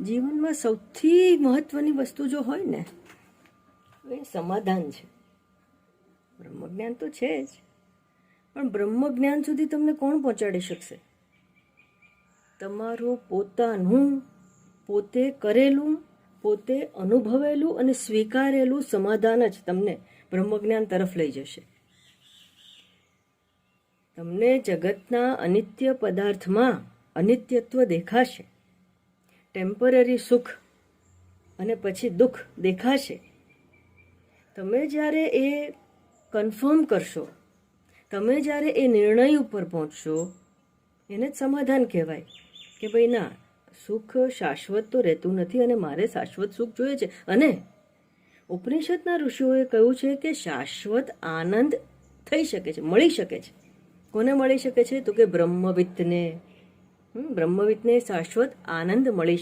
જીવનમાં સૌથી મહત્વની વસ્તુ જો હોય ને એ સમાધાન છે. બ્રહ્મજ્ઞાન તો છે જ, પણ બ્રહ્મજ્ઞાન સુધી તમને કોણ પહોંચાડી શકશે? તમારું પોતાનું, પોતે કરેલું, પોતે અનુભવેલું અને સ્વીકારેલું સમાધાન જ તમને બ્રહ્મજ્ઞાન તરફ લઈ જશે. તમને જગતના અનિત્ય પદાર્થમાં અનિત્યત્વ દેખાશે, ટેમ્પરરી સુખ અને પછી દુઃખ દેખાશે. તમે જ્યારે એ કન્ફર્મ કરશો, તમે જ્યારે એ નિર્ણય ઉપર પહોંચશો, એને જ સમાધાન કહેવાય કે ભાઈ ના, સુખ શાશ્વત તો રહેતું નથી અને મારે શાશ્વત સુખ જોઈએ છે. અને ઉપનિષદના ઋષિઓએ કહ્યું છે કે શાશ્વત આનંદ થઈ શકે છે, મળી શકે છે. કોને મળી શકે છે? તો કે બ્રહ્મવિદને. બ્રહ્મવિદને શાશ્વત આનંદ મળી